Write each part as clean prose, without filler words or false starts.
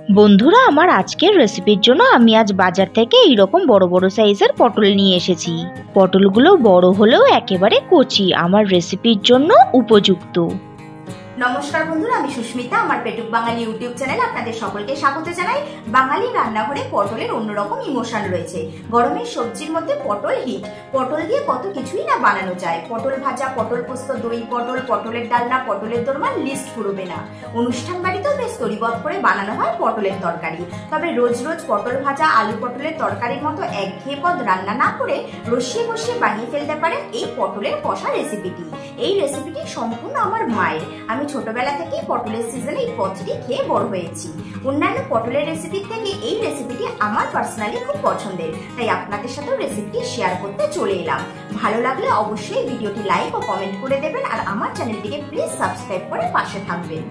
বন্ধুরা, আমার আজকের রেসিপির জন্য আমি আজ বাজার থেকে এইরকম বড় বড় সাইজের পটল নিয়ে এসেছি। পটলগুলো বড় হলেও একেবারে কচি, আমার রেসিপির জন্য উপযুক্ত। নমস্কার বন্ধুরা, আমি সুস্মিতা। আমার পেটুক বাঙালি ইউটিউব চ্যানেলে আপনাদের সকলকে স্বাগত জানাই। বাঙালি রান্নাঘরে পটলের অন্যরকম ইমোশন রয়েছে। গরমের সবজির মধ্যে পটল হিট। পটল দিয়ে কত কিছুই না বানানো যায়। পটল ভাজা, পটল পোস্ত, দই পটল, পটলের ডালনা, পটলের দোরমা, লিস্ট ফুরবে না। অনুষ্ঠান বাড়িতেও বেশ তরিবত করে বানানো হয় পটলের তরকারি। তবে রোজ রোজ পটল ভাজা, আলু পটলের তরকারির মতো একঘেয়ে পদ রান্না না করে রসিয়ে বসিয়ে বানিয়ে ফেলতে পারেন এই পটলের কষা রেসিপিটি। এই রেসিপিটি সম্পূর্ণ আমার মায়ের। আমি ছোটবেলা থেকেই পটলের সিজনে এই পদটি খেয়ে বড় হয়েছি। অন্যান্য পটলের রেসিপির থেকে এই রেসিপিটি আমার পার্সোনালি খুব পছন্দের, তাই আপনাদের সাথেও রেসিপিটি শেয়ার করতে চলে এলাম। ভালো লাগলে অবশ্যই ভিডিওটি লাইক ও কমেন্ট করে দেবেন, আর আমার চ্যানেলটিকে প্লিজ সাবস্ক্রাইব করে পাশে থাকবেন।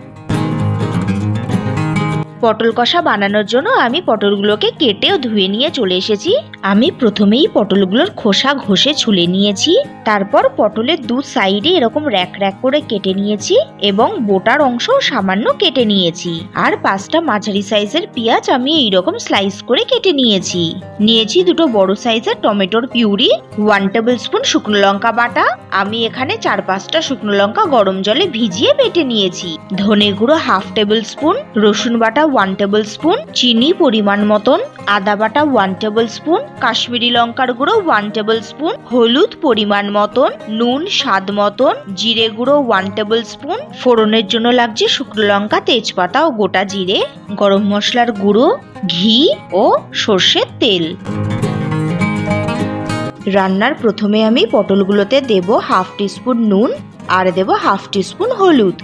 পটল কষা বানানোর জন্য আমি পটলগুলোকে কেটে ও ধুয়ে নিয়ে চলে এসেছি। আমি প্রথমেই পটলগুলোর খোসা ঘষে ছুলে নিয়েছি। তারপর পটলের দু সাইডে এরকম র্যাক র্যাক করে কেটে নিয়েছি এবং বোটার অংশ সামান্য কেটে নিয়েছি। আর 5টা মাঝারি সাইজের পেঁয়াজ আমি এইরকম স্লাইস করে কেটে নিয়েছি। নিয়েছি দুটো বড় সাইজের টমেটোর পিউরি, 1 টেবিল স্পুন শুকনো লঙ্কা বাটা। আমি এখানে 4-5টা শুকনো লঙ্কা গরম জলে ভিজিয়ে বেটে নিয়েছি। ধনে গুঁড়ো 1/2 টেবিল স্পুন, রসুন বাটা 1 টেবিল স্পুন, চিনি পরিমাণ মতন, আদা বাটা 1 টেবিল স্পুন, কাশ্মীরি লঙ্কার গুঁড়ো 1 টেবিল স্পুন, হলুদ পরিমাণ মতন, নুন স্বাদ মতন, জিরে গুঁড়ো 1 টেবিল স্পুন। ফোড়নের জন্য লাগছে শুকনো লঙ্কা, তেজপাতা ও গোটা জিরে, গরম মশলার গুঁড়ো, ঘি ও সর্ষের তেল। রান্নার প্রথমে আমি পটলগুলোতে দেব 1/2 টিস্পুন নুন আর দেব 1/2 টিস্পুন হলুদ।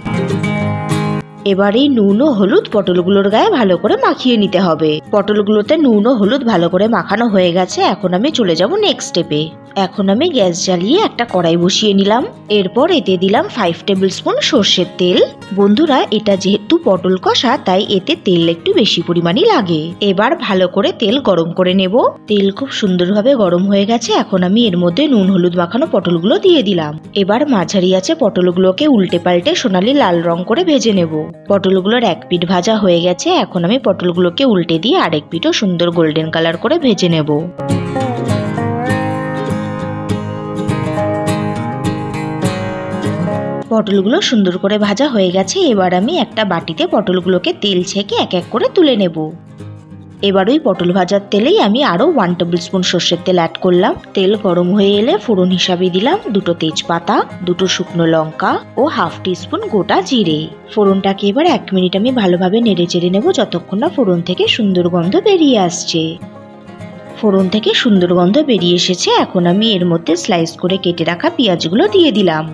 এবার এই নুন ও হলুদ পটলগুলোর গায়ে ভালো করে মাখিয়ে নিতে হবে। পটলগুলোতে নুন ও হলুদ ভালো করে মাখানো হয়ে গেছে। এখন আমি চলে যাব নেক্সট স্টেপে। এখন আমি গ্যাস জ্বালিয়ে একটা কড়াই বসিয়ে নিলাম। এরপর এতে দিলাম 5 টেবিল স্পুন সর্ষের তেল। বন্ধুরা, এটা যেহেতু পটল কষা তাই এতে তেল একটু বেশি পরিমাণই লাগে। এবার ভালো করে তেল গরম করে নেব। তেল খুব সুন্দরভাবে গরম হয়ে গেছে। এখন আমি এর মধ্যে নুন হলুদ মাখানো পটলগুলো দিয়ে দিলাম। এবার মাঝারি আছে পটলগুলোকে উল্টে পাল্টে সোনালি লাল রং করে ভেজে নেব। পটলগুলোর এক পিঠ ভাজা হয়ে গেছে। এখন আমি পটলগুলোকে উল্টে দিয়ে আরেক পিঠও সুন্দর গোল্ডেন কালার করে ভেজে নেব। পটলগুলো সুন্দর করে ভাজা হয়ে গেছে। এবার আমি একটা বাটিতে পটলগুলোকে তেল ছেঁকে এক এক করে তুলে নেব। এবার ওই পটল ভাজার তেলেই আমি আরো 1 টেবিল স্পুন সর্ষের তেল অ্যাড করলাম। তেল গরম হয়ে এলে ফোড়ন হিসাবে দিলাম 2টো তেজপাতা, 2টো শুকনো লঙ্কা ও 1/2 টিস্পুন গোটা জিরে। ফোড়নটাকে এবার 1 মিনিট আমি ভালোভাবে নেড়ে চেড়ে নেব যতক্ষণ না ফোড়ন থেকে সুন্দর গন্ধ বেরিয়ে আসছে। ফোড়ন থেকে সুন্দর গন্ধ বেরিয়ে এসেছে। এখন আমি এর মধ্যে স্লাইস করে কেটে রাখা পেঁয়াজগুলো দিয়ে দিলাম।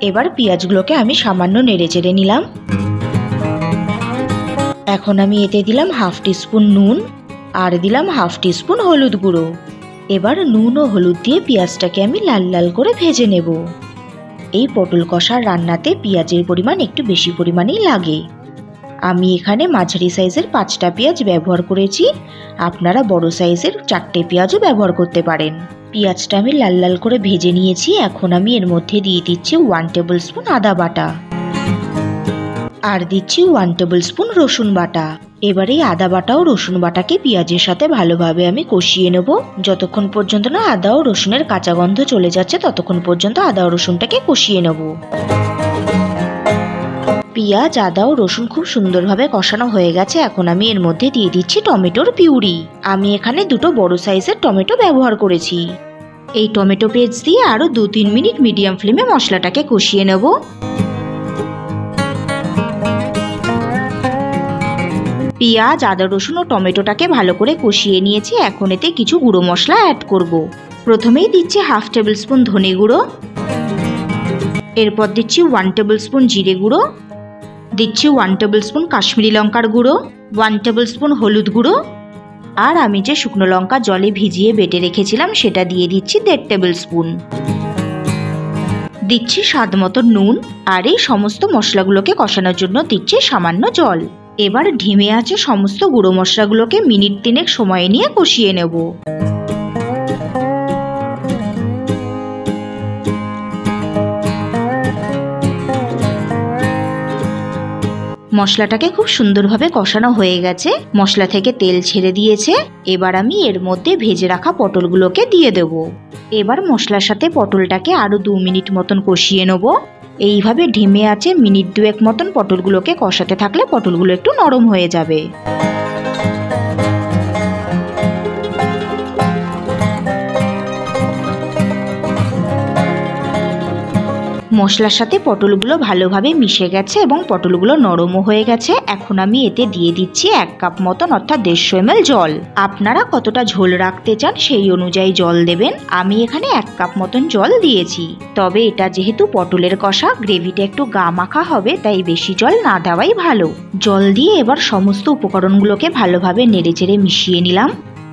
এবার পেঁয়াজগুলোকে আমি সামান্য নেড়ে চেড়ে নিলাম। এখন আমি এতে দিলাম 1/2 টিস্পুন নুন আর দিলাম 1/2 টিস্পুন হলুদ গুঁড়ো। এবার নুন ও হলুদ দিয়ে পেঁয়াজটাকে আমি লাল লাল করে ভেজে নেব। এই পটল কষার রান্নাতে পেঁয়াজের পরিমাণ একটু বেশি পরিমাণেই লাগে। আমি এখানে মাঝারি সাইজের 5টা পেঁয়াজ ব্যবহার করেছি। আপনারা বড় সাইজের 4টে পেঁয়াজও ব্যবহার করতে পারেন। পেঁয়াজটা আমি লাল লাল করে ভেজে নিয়েছি। এখন আমি এর মধ্যে দিয়ে দিচ্ছি 1 টেবিল স্পুন আদা বাটা আর দিচ্ছি 1 টেবিল স্পুন রসুন বাটা। এবারে আদা বাটা ও রসুন বাটাকে পেঁয়াজের সাথে ভালোভাবে আমি কষিয়ে নেব। যতক্ষণ পর্যন্ত না আদা ও রসুনের কাঁচা গন্ধ চলে যাচ্ছে ততক্ষণ পর্যন্ত আদা ও রসুনটাকে কষিয়ে নেব। পেঁয়াজ, আদা ও রসুন খুব সুন্দরভাবে কষানো হয়ে গেছে। এখন আমি এর মধ্যে দিয়ে দিচ্ছি টমেটোর পিউরি। আমি এখানে 2টো বড় সাইজের টমেটো ব্যবহার করেছি। এই টমেটো পেস্ট দিয়ে আরো 2-3 মিনিট মিডিয়াম ফ্লেমে মশলাটাকে কষিয়ে নেব। পেঁয়াজ, আদা, রসুন ও টমেটোটাকে ভালো করে কষিয়ে নিয়েছি। এখন এতে কিছু গুঁড়ো মশলা অ্যাড করব। প্রথমেই দিচ্ছি 1/2 টেবিল স্পুন ধনে গুঁড়ো, এরপর দিচ্ছি 1 টেবিল স্পুন জিরে গুঁড়ো, দিচ্ছি 1 টেবিল স্পুন কাশ্মীরি লঙ্কার গুঁড়ো, 1 টেবিল স্পুন হলুদ গুঁড়ো, আর আমি যে শুকনো লঙ্কা জলে ভিজিয়ে বেটে রেখেছিলাম সেটা দিয়ে দিচ্ছি 1.5 টেবিল স্পুন। দিচ্ছি স্বাদ মতো নুন আর এই সমস্ত মশলাগুলোকে কষানোর জন্য দিচ্ছি সামান্য জল। এবার ঢিমে আছে সমস্ত গুঁড়ো মশলাগুলোকে মিনিট 3 সময় নিয়ে কষিয়ে নেব। মশলাটাকে খুব সুন্দরভাবে কষানো হয়ে গেছে, মশলা থেকে তেল ছেড়ে দিয়েছে। এবার আমি এর মধ্যে ভেজে রাখা পটলগুলোকে দিয়ে দেব। এবার মশলার সাথে পটলটাকে আরো 2 মিনিট মতন কষিয়ে নেব। এইভাবে ঢেমে আছে মিনিট 2 মতন পটলগুলোকে কষাতে থাকলে পটলগুলো একটু নরম হয়ে যাবে। মশলার সাথে পটলগুলো ভালোভাবে মিশে গেছে এবং পটলগুলো নরমও হয়ে গেছে। এখন আমি এতে দিয়ে দিচ্ছি 1 কাপ মতন অর্থাৎ 150 ml জল। আপনারা কতটা ঝোল রাখতে চান সেই অনুযায়ী জল দেবেন। আমি এখানে 1 কাপ মতন জল দিয়েছি। তবে এটা যেহেতু পটলের কষা, গ্রেভিটা একটু গা মাখা হবে, তাই বেশি জল না দেওয়াই ভালো। জল দিয়ে এবার সমস্ত উপকরণগুলোকে ভালোভাবে নেড়েচেড়ে মিশিয়ে নিলাম।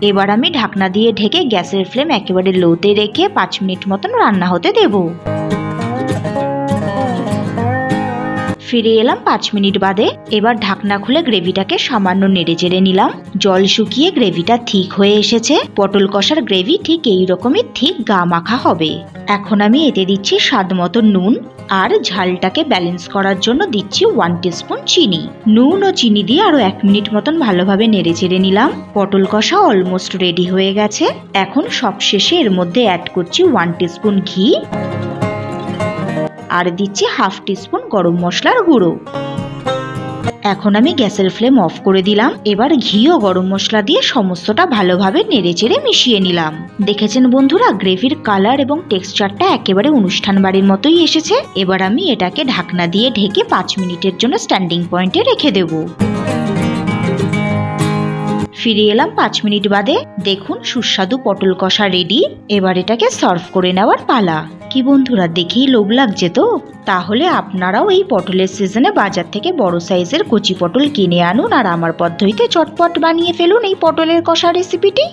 এবার আমি ঢাকনা দিয়ে ঢেকে গ্যাসের ফ্লেম একেবারে লোতে রেখে 5 মিনিট মতন রান্না হতে দেব। ফিরে এলাম 5 মিনিট বাদে। এবার ঢাকনা খুলে গ্রেভিটাকে সামান্য নেড়েচেড়ে নিলাম। জল শুকিয়ে গ্রেভিটা ঠিক হয়ে এসেছে। পটল কষার গ্রেভি ঠিক এই রকমই ঠিক গা মাখা হবে। এখন আমি এতে দিচ্ছি স্বাদ মতো নুন, আর ঝালটাকে ব্যালেন্স করার জন্য দিচ্ছি 1 টিস্পুন চিনি। নুন ও চিনি দিয়ে আরো 1 মিনিট মতন ভালোভাবে নেড়েচেড়ে নিলাম। পটল কষা অলমোস্ট রেডি হয়ে গেছে। এখন সবশেষে এর মধ্যে অ্যাড করছি 1 টিস্পুন ঘি, আর দিচ্ছি 1/2 টিস্পুন গরম মশলার গুঁড়ো। এখন আমি গ্যাসের ফ্লেম অফ করে দিলাম। এবার ঘি ও গরম মশলা দিয়ে সমস্তটা ভালোভাবে নেড়েচেড়ে মিশিয়ে নিলাম। দেখেছেন বন্ধুরা, গ্রেভির কালার এবং টেক্সচারটা একেবারে অনুষ্ঠান বাড়ির মতোই এসেছে। এবার আমি এটাকে ঢাকনা দিয়ে ঢেকে 5 মিনিটের জন্য স্ট্যান্ডিং পয়েন্টে রেখে দেব। ফিরে এলাম 5 মিনিট বাদে। দেখুন সুস্বাদু পটল কষা রেডি। এবার এটাকে সার্ভ করে নেওয়ার পালা। কি বন্ধুরা, দেখেই লোভ লাগছে তো? তাহলে আপনারাও এই পটলের সিজনে বাজার থেকে বড় সাইজের কচি পটল কিনে আনুন আর আমার পদ্ধতিতে চটপট বানিয়ে ফেলুন এই পটলের কষা রেসিপিটি।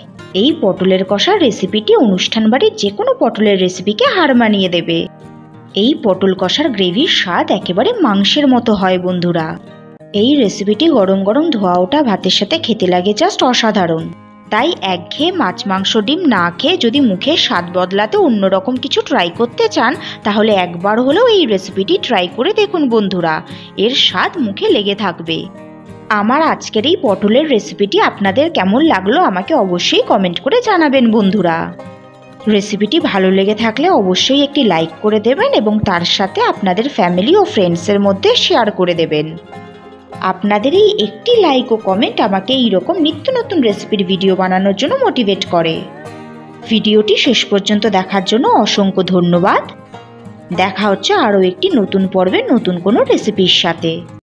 এই পটলের কষার রেসিপিটি অনুষ্ঠান বাড়ির যে কোনো পটলের রেসিপিকে হার মানিয়ে দেবে। এই পটল কষার গ্রেভির স্বাদ একেবারে মাংসের মতো হয় বন্ধুরা। এই রেসিপিটি গরম গরম ধোয়া ওঠা ভাতের সাথে খেতে লাগে জাস্ট অসাধারণ। তাই একঘেয়ে মাছ মাংস ডিম না খেয়ে যদি মুখে স্বাদ বদলাতে অন্যরকম কিছু ট্রাই করতে চান, তাহলে একবার হলেও এই রেসিপিটি ট্রাই করে দেখুন বন্ধুরা। এর স্বাদ মুখে লেগে থাকবে। আমার আজকের এই পটলের রেসিপিটি আপনাদের কেমন লাগলো আমাকে অবশ্যই কমেন্ট করে জানাবেন বন্ধুরা। রেসিপিটি ভালো লেগে থাকলে অবশ্যই একটি লাইক করে দেবেন এবং তার সাথে আপনাদের ফ্যামিলি ও ফ্রেন্ডসের মধ্যে শেয়ার করে দেবেন। আপনাদের এই একটি লাইক ও কমেন্ট আমাকে এইরকম নিত্য নতুন রেসিপির ভিডিও বানানোর জন্য মোটিভেট করে। ভিডিওটি শেষ পর্যন্ত দেখার জন্য অসংখ্য ধন্যবাদ। দেখা হচ্ছে আরও একটি নতুন পর্বে নতুন কোনো রেসিপির সাথে।